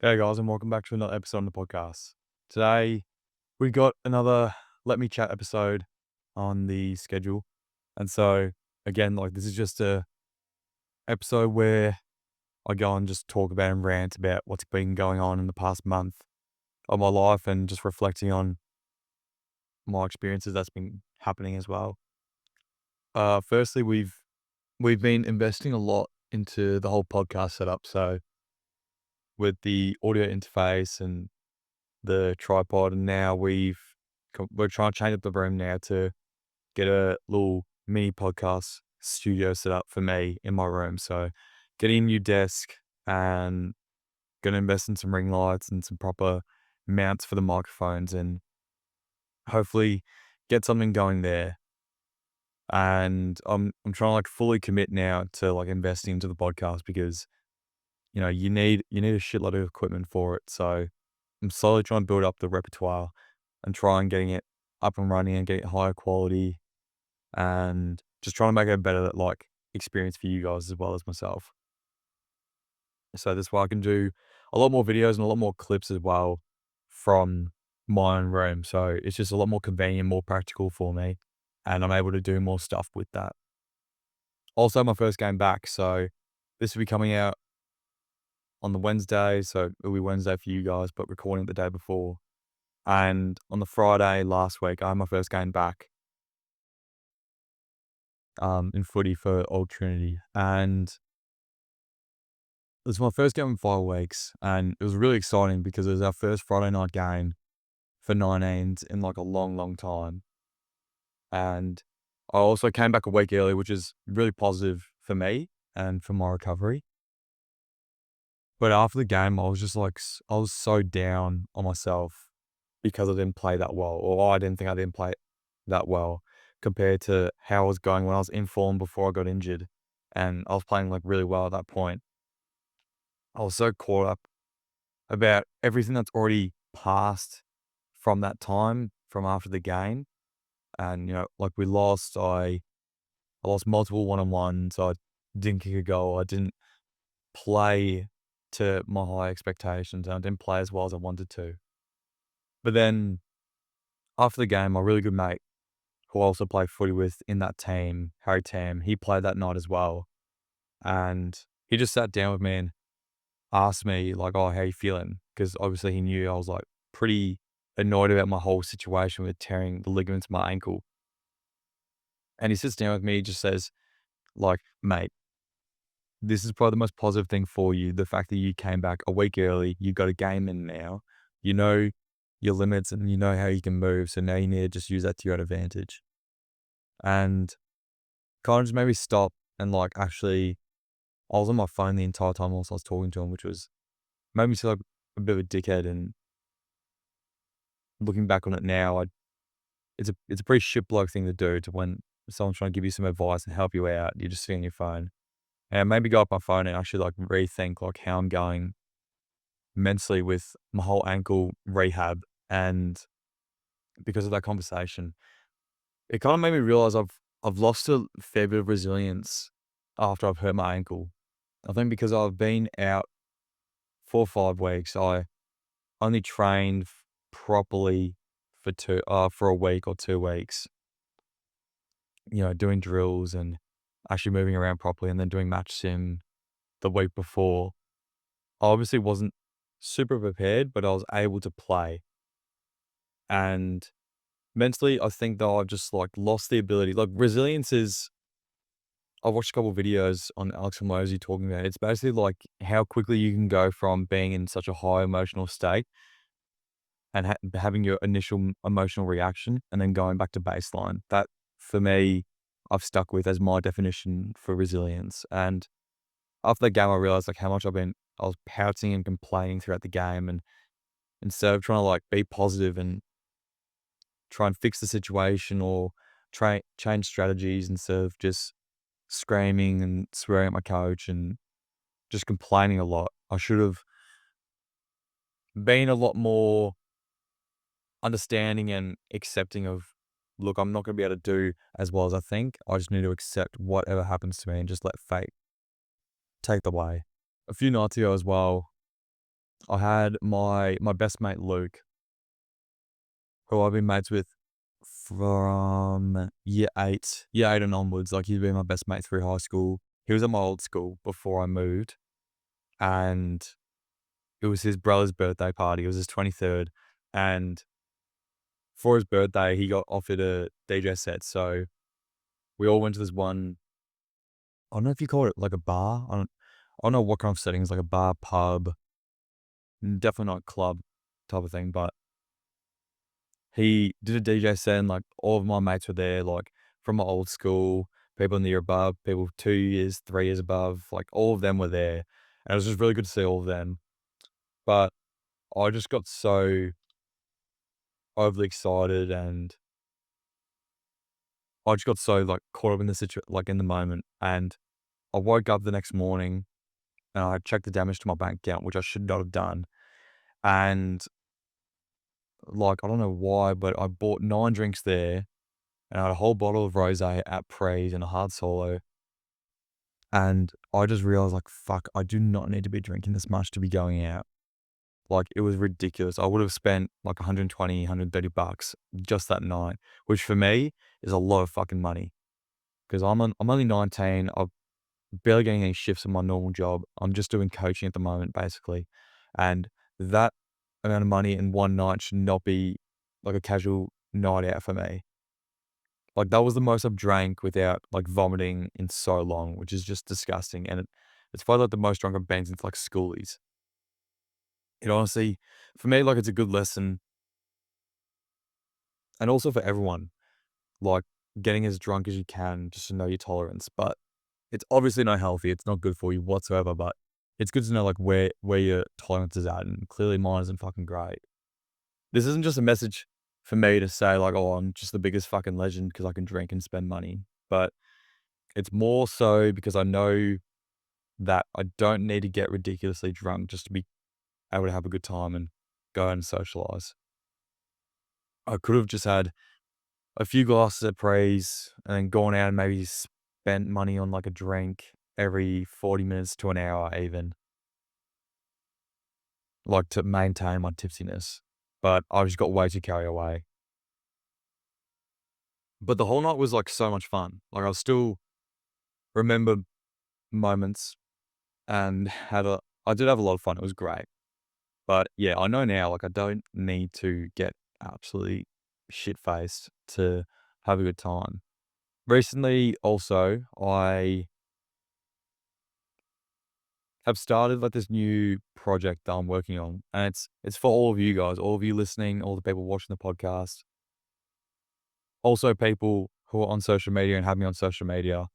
Hey guys, and welcome back to another episode on the podcast. Today we got another Let Me Chat episode on the schedule. And so again, this is just a episode where I go and just talk about and rant about what's been going on in the past month of my life and just reflecting on my experiences that's been happening as well. Firstly, we've been investing a lot into the whole podcast setup. So with the audio interface and the tripod, and now we're trying to change up the room now to get a little mini podcast studio set up for me in my room. So getting a new desk and gonna invest in some ring lights and some proper mounts for the microphones and hopefully get something going there. And I'm trying to fully commit now to investing into the podcast because you need a shitload of equipment for it. So I'm slowly trying to build up the repertoire and try and getting it up and running and getting higher quality and just trying to make it a better experience for you guys as well as myself. So this way I can do a lot more videos and a lot more clips as well from my own room. So it's just a lot more convenient, more practical for me, and I'm able to do more stuff with that. Also, my first game back, so this will be coming out on the Wednesday, so it'll be Wednesday for you guys, but recording the day before. And on the Friday last week, I had my first game back in footy for Old Trinity. And it was my first game in 5 weeks. And it was really exciting because it was our first Friday night game for 19s in a long, long time. And I also came back a week early, which is really positive for me and for my recovery. But after the game, I was just I was so down on myself because I didn't play that well, or I didn't think I didn't play that well compared to how I was going when I was in form before I got injured. And I was playing really well at that point. I was so caught up about everything that's already passed from that time, from after the game. And, we lost. I lost multiple one-on-ones. I didn't kick a goal. I didn't play to my high expectations. And I didn't play as well as I wanted to. But then after the game, my really good mate, who I also played footy with in that team, Harry Tam, he played that night as well. And he just sat down with me and asked me "Oh, how you feeling?" Because obviously he knew I was pretty annoyed about my whole situation with tearing the ligaments in my ankle. And he sits down with me, he just says, "Mate, this is probably the most positive thing for you. The fact that you came back a week early, you got a game in now, you know your limits and you know how you can move. So now you need to just use that to your advantage." And kind of just made me stop and actually, I was on my phone the entire time whilst I was talking to him, which was made me feel like a bit of a dickhead. And looking back on it now, it's a pretty shit bloke thing to do to when someone's trying to give you some advice and help you out. You're just sitting on your phone. And maybe go off my phone and actually rethink how I'm going mentally with my whole ankle rehab. And because of that conversation, it kind of made me realize I've lost a fair bit of resilience after I've hurt my ankle. I think because I've been out 4 or 5 weeks, I only trained properly for a week or 2 weeks, doing drills and actually moving around properly and then doing match sim the week before. I obviously wasn't super prepared, but I was able to play. And mentally, I think that I've just lost the ability. Resilience is, I've watched a couple of videos on Alex Hormozy talking about it. It's basically how quickly you can go from being in such a high emotional state and having your initial emotional reaction and then going back to baseline. That, for me, I've stuck with as my definition for resilience. And after the game, I realized how much I was pouting and complaining throughout the game. And instead of trying to be positive and try and fix the situation or try change strategies, instead of just screaming and swearing at my coach and just complaining a lot, I should have been a lot more understanding and accepting of, look, I'm not going to be able to do as well as I think. I just need to accept whatever happens to me and just let fate take the way. A few nights ago as well, I had my best mate Luke, who I've been mates with from year 8 and onwards. Like, he's been my best mate through high school. He was at my old school before I moved, and it was his brother's birthday party. It was his 23rd, and for his birthday, he got offered a DJ set. So we all went to this one. I don't know if you call it like a bar. I don't know what kind of settings, like a bar, pub, definitely not club type of thing. But he did a DJ set, and like all of my mates were there, like from my old school, people in the year above, people 2 years, 3 years above, like all of them were there. And it was just really good to see all of them. But I just got so overly excited, and I just got so like caught up in the like in the moment. And I woke up the next morning and I checked the damage to my bank account, which I should not have done. And like, I don't know why, but I bought 9 drinks there, and I had a whole bottle of rosé at Praise and a hard solo. And I just realized, like, fuck, I do not need to be drinking this much to be going out. Like, it was ridiculous. I would have spent like 120, $130 just that night, which for me is a lot of fucking money because I'm only 19. I'm barely getting any shifts in my normal job. I'm just doing coaching at the moment, basically. And that amount of money in one night should not be like a casual night out for me. Like, that was the most I've drank without like vomiting in so long, which is just disgusting. And it's probably like the most drunk I've been since like schoolies. It honestly, for me, like, it's a good lesson, and also for everyone, like, getting as drunk as you can just to know your tolerance. But it's obviously not healthy. It's not good for you whatsoever. But it's good to know like where your tolerance is at, and clearly mine isn't fucking great. This isn't just a message for me to say like, oh, I'm just the biggest fucking legend because I can drink and spend money. But it's more so because I know that I don't need to get ridiculously drunk just to be able to have a good time and go and socialize. I could have just had a few glasses at Praise and then gone out and maybe spent money on like a drink every 40 minutes to an hour even, like to maintain my tipsiness. But I just got way too carried away. But the whole night was like so much fun. Like, I still remember moments and I did have a lot of fun. It was great. But yeah, I know now, like, I don't need to get absolutely shit faced to have a good time. Recently, also, I have started like this new project that I'm working on, and it's for all of you guys, all of you listening, all the people watching the podcast, also people who are on social media and have me on social media.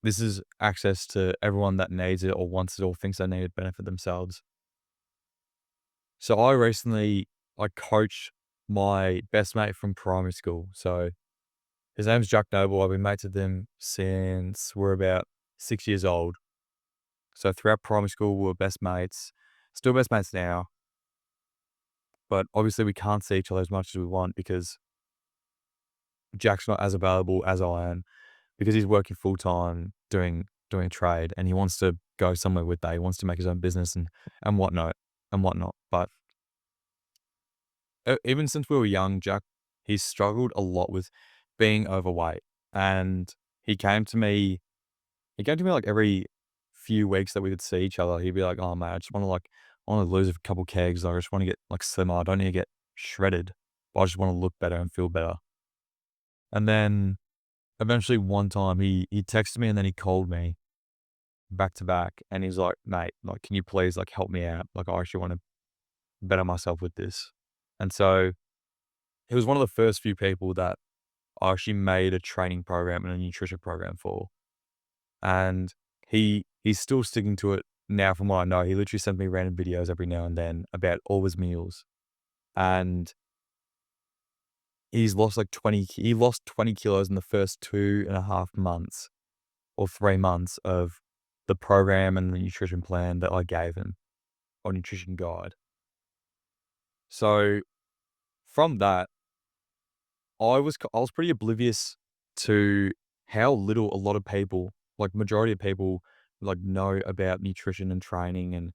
This is access to everyone that needs it or wants it or thinks they need it to benefit themselves. So I coached my best mate from primary school. So his name's Jack Noble. I've been mates with him since we're about 6 years old. So throughout primary school, we were best mates, still best mates now. But obviously, we can't see each other as much as we want because Jack's not as available as I am because he's working full time doing a trade, and he wants to go somewhere with that. He wants to make his own business and whatnot and whatnot. But even since we were young, Jack, he's struggled a lot with being overweight, and he came to me. He came to me like every few weeks that we would see each other. He'd be like, "Oh man, I want to lose a couple kegs. I just want to get like slimmer. I don't need to get shredded, but I just want to look better and feel better." And then eventually one time he texted me and then he called me back to back, and he's like, "Mate, like, can you please like help me out? Like, I actually want to better myself with this." And so he was one of the first few people that I actually made a training program and a nutrition program for. And he's still sticking to it now from what I know. He literally sends me random videos every now and then about all his meals. And he lost 20 kilos in the first 2.5 months or 3 months of the program and the nutrition plan that I gave him, or nutrition guide. So from that, I was pretty oblivious to how little a lot of people, like majority of people, like know about nutrition and training. And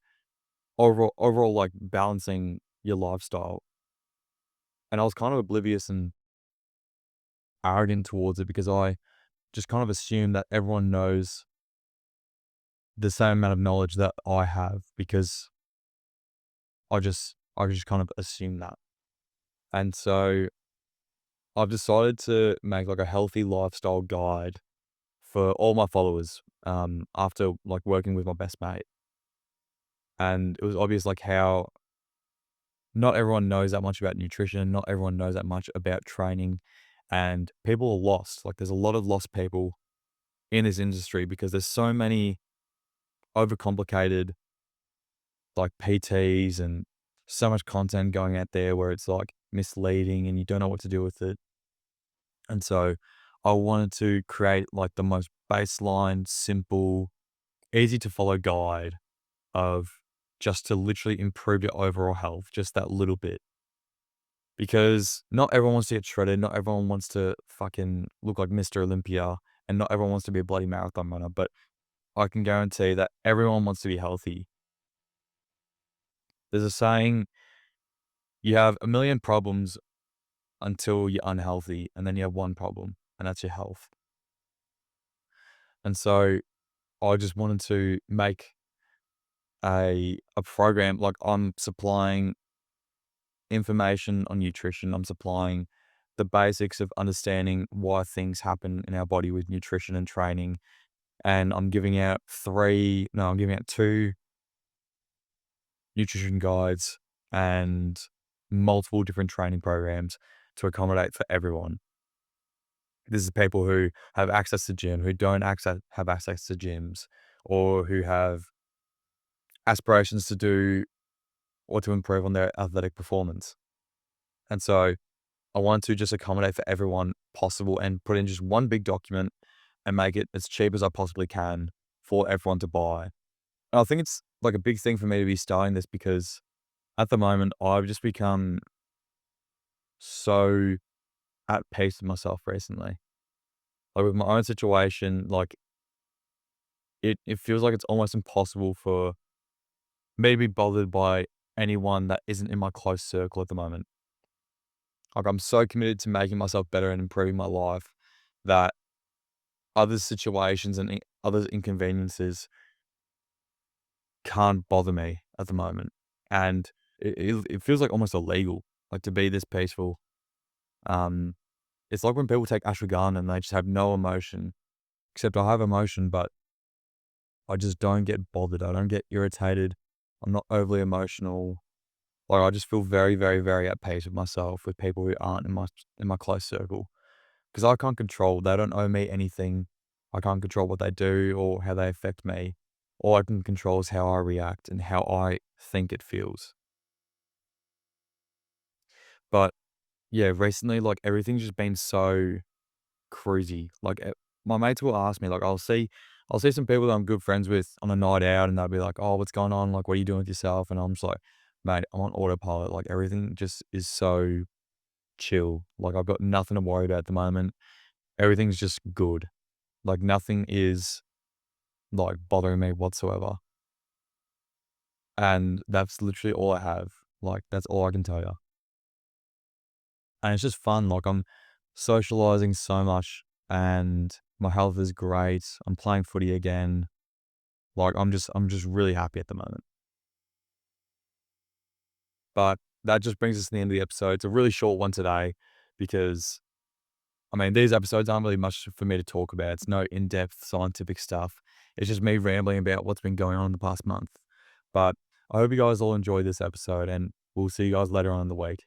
overall, like, balancing your lifestyle. And I was kind of oblivious and arrogant towards it because I just kind of assumed that everyone knows the same amount of knowledge that I have because I just kind of assumed that. And so I've decided to make like a healthy lifestyle guide for all my followers, after like working with my best mate. And it was obvious like how not everyone knows that much about nutrition, not everyone knows that much about training, and people are lost. Like there's a lot of lost people in this industry because there's so many overcomplicated like PTs and so much content going out there where it's like misleading and you don't know what to do with it. And so I wanted to create like the most baseline, simple, easy to follow guide of just to literally improve your overall health, just that little bit. Because not everyone wants to get shredded, not everyone wants to fucking look like Mr. Olympia, and not everyone wants to be a bloody marathon runner, but I can guarantee that everyone wants to be healthy. There's a saying, you have a million problems until you're unhealthy, and then you have one problem, and that's your health. And so I just wanted to make a program like I'm supplying information on nutrition. I'm supplying the basics of understanding why things happen in our body with nutrition and training. And I'm giving out two nutrition guides and multiple different training programs to accommodate for everyone. This is people who have access to gym, who don't have access to gyms, or who have aspirations to do or to improve on their athletic performance. And so I want to just accommodate for everyone possible and put in just one big document and make it as cheap as I possibly can for everyone to buy. And I think it's like a big thing for me to be starting this because at the moment I've just become so at peace with myself recently. Like with my own situation, like it feels like it's almost impossible for me to be bothered by anyone that isn't in my close circle at the moment. Like I'm so committed to making myself better and improving my life that other situations and other inconveniences can't bother me at the moment. And it feels like almost illegal, like to be this peaceful. Um, it's like when people take ashwagandha and they just have no emotion, except I have emotion, but I just don't get bothered. I don't get irritated. I'm not overly emotional. Like I just feel very, very, very at peace with myself with people who aren't in my close circle. Because I can't control, they don't owe me anything. I can't control what they do or how they affect me. All I can control is how I react and how I think it feels. But yeah, recently, like everything's just been so crazy. Like my mates will ask me, like I'll see some people that I'm good friends with on a night out and they'll be like, oh, what's going on? Like, what are you doing with yourself? And I'm just like, mate, I'm on autopilot. Like everything just is so chill. Like I've got nothing to worry about at the moment. Everything's just good. Like nothing is like bothering me whatsoever. And that's literally all I have. Like that's all I can tell you. And it's just fun. Like I'm socializing so much and my health is great. I'm playing footy again. Like I'm just really happy at the moment. But that just brings us to the end of the episode. It's a really short one today because I mean, these episodes aren't really much for me to talk about. It's no in-depth scientific stuff. It's just me rambling about what's been going on in the past month. But I hope you guys all enjoyed this episode and we'll see you guys later on in the week.